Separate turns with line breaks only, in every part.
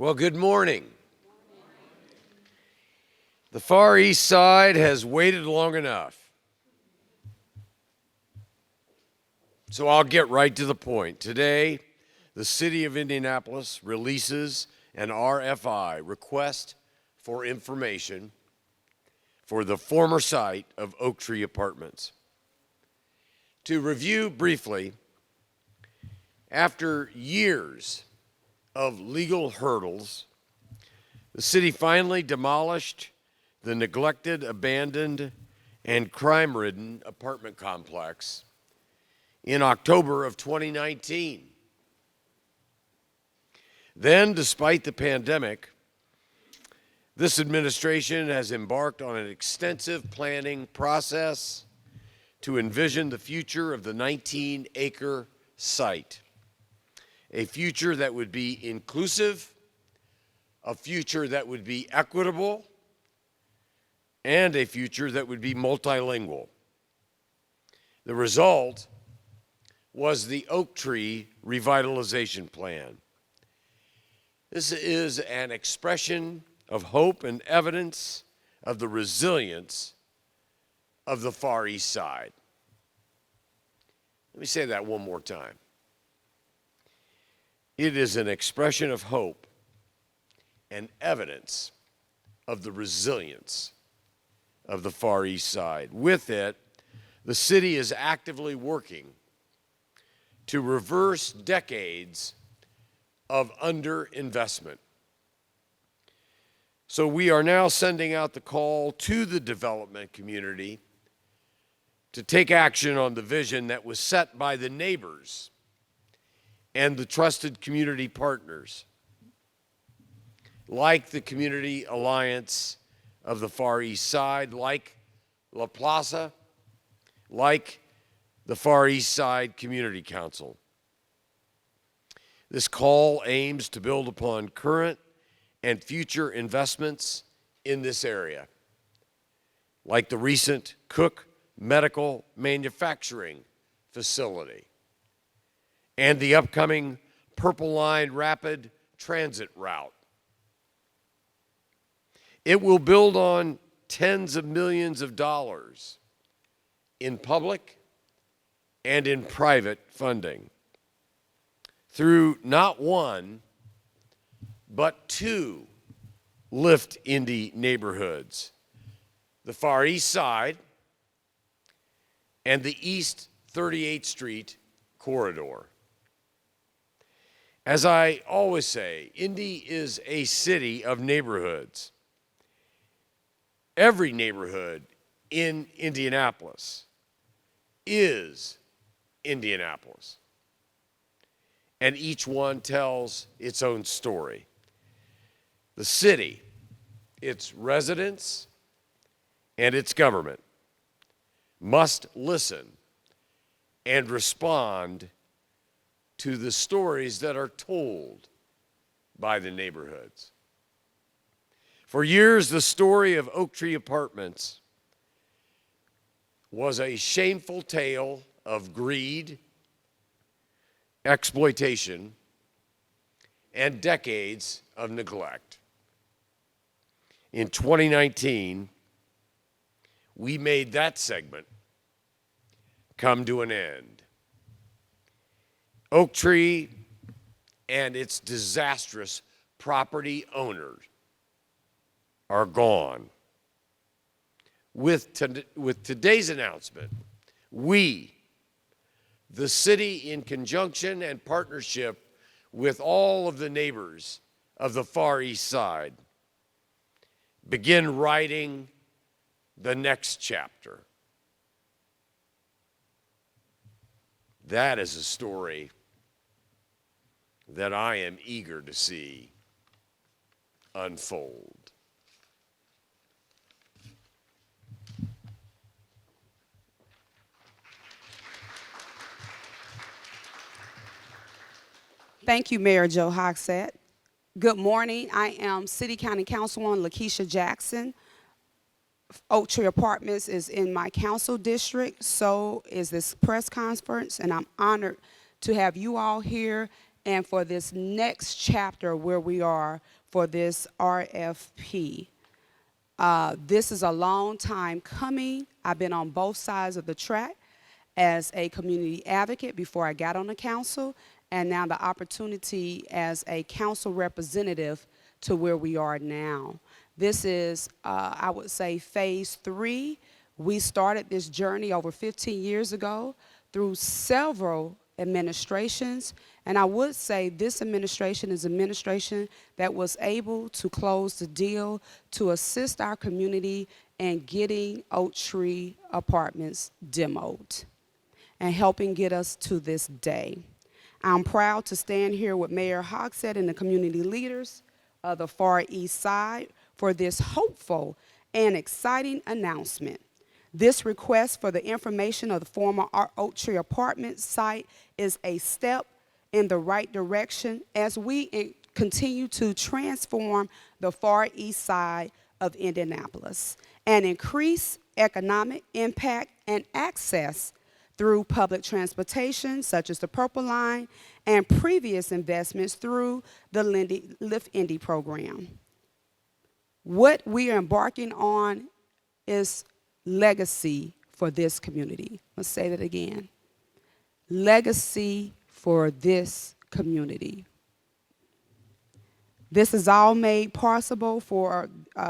Well, good morning. The Far East Side has waited long enough. So I'll get right to the point. Today, the city of Indianapolis releases an RFI, request for information, for the former site of Oaktree Apartments. To review briefly, after years of legal hurdles, the city finally demolished the neglected, abandoned, and crime-ridden apartment complex in October of 2019. Then, despite the pandemic, this administration has embarked on an extensive planning process to envision the future of the 19-acre site. A future that would be inclusive, a future that would be equitable, and a future that would be multilingual. The result was the Oaktree Revitalization Plan. This is an expression of hope and evidence of the resilience of the Far East Side. Let me say that one more time. It is an expression of hope and evidence of the resilience of the Far East Side. With it, the city is actively working to reverse decades of underinvestment. So we are now sending out the call to the development community to take action on the vision that was set by the neighbors and the trusted community partners, like the Community Alliance of the Far East Side, like La Plaza, like the Far East Side Community Council. This call aims to build upon current and future investments in this area, like the recent Cook Medical Manufacturing Facility and the upcoming Purple Line Rapid Transit Route. It will build on tens of millions of dollars in public and in private funding through not one, but two Lift Indy neighborhoods, the Far East Side and the East 38th Street corridor. As I always say, Indy is a city of neighborhoods. Every neighborhood in Indianapolis is Indianapolis, and each one tells its own story. The city, its residents, and its government must listen and respond to the stories that are told by the neighborhoods. For years, the story of Oaktree Apartments was a shameful tale of greed, exploitation, and decades of neglect. In 2019, we made that segment come to an end. Oaktree and its disastrous property owners are gone. With today's announcement, we, the city, in conjunction and partnership with all of the neighbors of the Far East Side, begin writing the next chapter. That is a story that I am eager to see unfold.
Thank you, Mayor Joe Hogsett. Good morning. I am City County Councilwoman Lakeisha Jackson. Oaktree Apartments is in my council district, so is this press conference, and I'm honored to have you all here and for this next chapter where we are for this RFP. This is a long time coming. I've been on both sides of the track as a community advocate before I got on the council, and now the opportunity as a council representative to where we are now. This is, I would say, phase 3. We started this journey over 15 years ago through several administrations, and I would say this administration is an administration that was able to close the deal to assist our community in getting Oaktree apartments demoed and helping get us to this day. I'm proud to stand here with Mayor Hogsett and the community leaders of the Far Eastside for this hopeful and exciting announcement. This request for the information of the former Oaktree apartment site is a step in the right direction as we continue to transform the Far East Side of Indianapolis and increase economic impact and access through public transportation, such as the Purple Line, and previous investments through the Lift Indy program. What we are embarking on is legacy for this community. Let's say that again. Legacy for this community. This is all made possible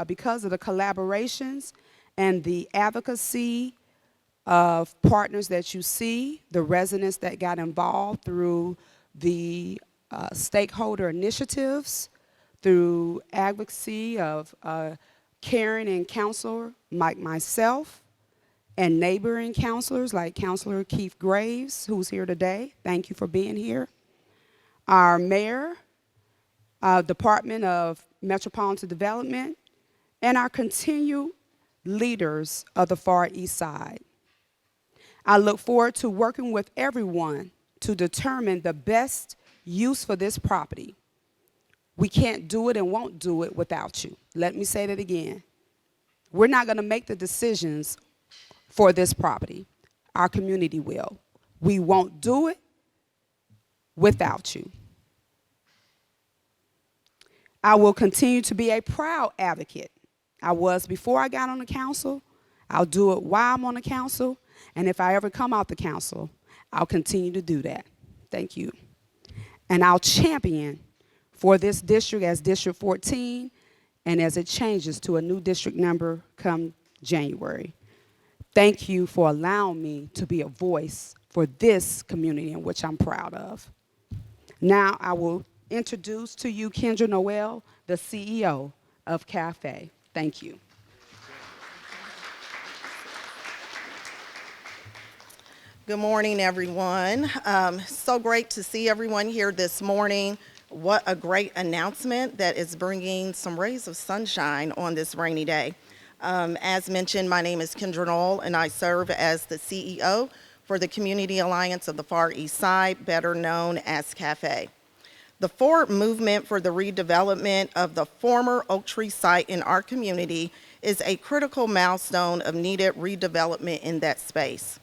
because of the collaborations and the advocacy of partners that you see, the residents that got involved through the stakeholder initiatives, through advocacy of Karen and counselor like myself, and neighboring counselors like Counselor Keith Graves, who's here today. Thank you for being here. Our mayor, Department of Metropolitan Development, and our continued leaders of the Far East Side. I look forward to working with everyone to determine the best use for this property. We can't do it and won't do it without you. Let me say that again. We're not going to make the decisions for this property. Our community will. We won't do it without you. I will continue to be a proud advocate. I was before I got on the council. I'll do it while I'm on the council. And if I ever come out the council, I'll continue to do that. Thank you. And I'll champion for this district as District 14 and as it changes to a new district number come January. Thank you for allowing me to be a voice for this community in which I'm proud of. Now I will introduce to you Kendra Noel, the CEO of CAFE. Thank you.
Good morning, everyone. So great to see everyone here this morning. What a great announcement that is bringing some rays of sunshine on this rainy day. As mentioned, my name is Kendra Noel, and I serve as the CEO for the Community Alliance of the Far East Side, better known as CAFE. The forward movement for the redevelopment of the former Oaktree site in our community is a critical milestone of needed redevelopment in that space.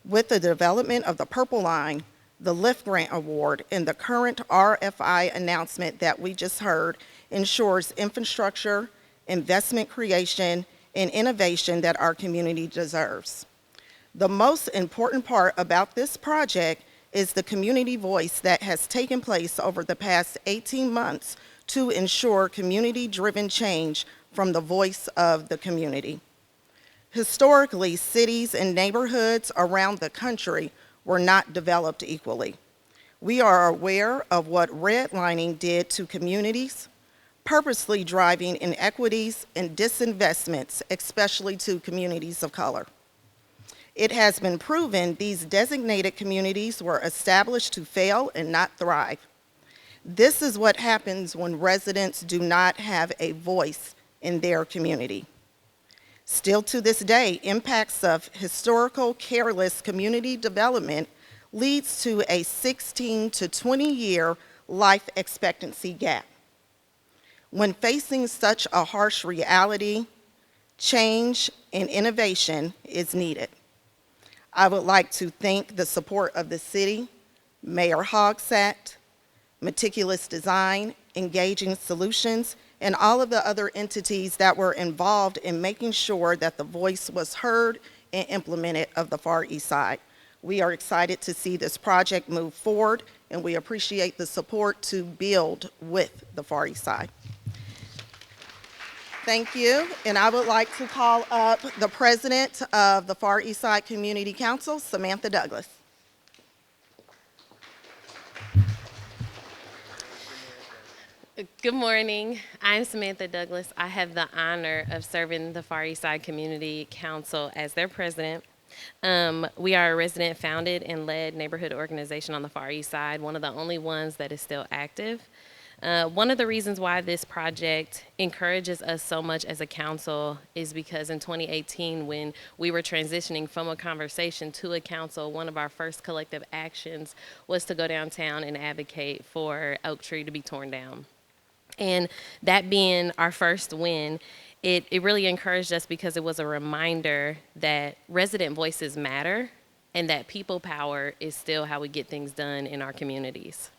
With the development of the Purple Line, the Lift Grant Award, and the current RFI announcement that we just heard ensures infrastructure, investment creation, and innovation that our community deserves. The most important part about this project is the community voice that has taken place over the past 18 months to ensure community-driven change from the voice of the community. Historically, cities and neighborhoods around the country were not developed equally. We are aware of what redlining did to communities, purposely driving inequities and disinvestments, especially to communities of color. It has been proven these designated communities were established to fail and not thrive. This is what happens when residents do not have a voice in their community. Still to this day, impacts of historical careless community development leads to a 16 to 20-year life expectancy gap. When facing such a harsh reality, change and innovation is needed. I would like to thank the support of the city, Mayor Hogsett, meticulous design, engaging solutions, and all of the other entities that were involved in making sure that the voice was heard and implemented of the Far East Side. We are excited to see this project move forward, and we appreciate the support to build with the Far East Side. Thank you, and I would like to call up the president of the Far East Side Community Council, Samantha Douglas.
Good morning. I'm Samantha Douglas. I have the honor of serving the Far East Side Community Council as their president. We are a resident-founded and led neighborhood organization on the Far East Side, one of the only ones that is still active. One of the reasons why this project encourages us so much as a council is because in 2018, when we were transitioning from a conversation to a council, one of our first collective actions was to go downtown and advocate for Oaktree to be torn down. And that being our first win, it really encouraged us because it was a reminder that resident voices matter and that people power is still how we get things done in our communities.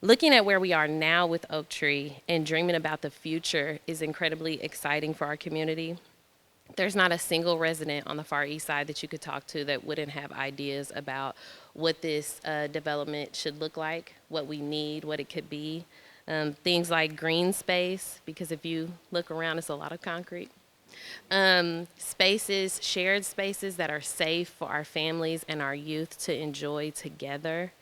Looking at where we are now with Oaktree and dreaming about the future is incredibly exciting for our community. There's not a single resident on the Far East Side that you could talk to that wouldn't have ideas about what this development should look like, what we need, what it could be. Things like green space, because if you look around, it's a lot of concrete. Spaces, shared spaces that are safe for our families and our youth to enjoy together.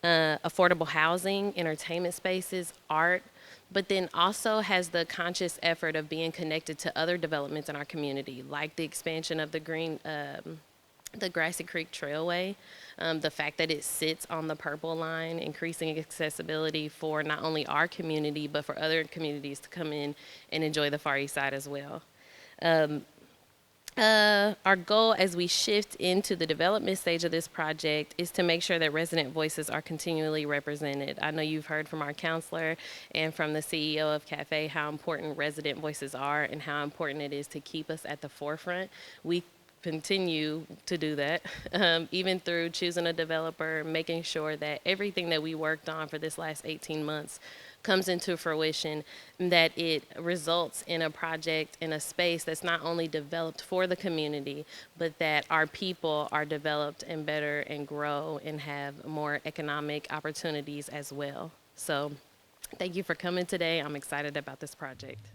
Affordable housing, entertainment spaces, art, but then also has the conscious effort of being connected to other developments in our community, like the expansion of the Grassy Creek Trailway, the fact that it sits on the purple line, increasing accessibility for not only our community, but for other communities to come in and enjoy the Far East Side as well. Our goal as we shift into the development stage of this project is to make sure that resident voices are continually represented. I know you've heard from our counselor and from the CEO of Cafe how important resident voices are and how important it is to keep us at the forefront. We continue to do that, even through choosing a developer, making sure that everything that we worked on for this last 18 months comes into fruition, and that it results in a project in a space that's not only developed for the community, but that our people are developed and better and grow and have more economic opportunities as well. So thank you for coming today. I'm excited about this project.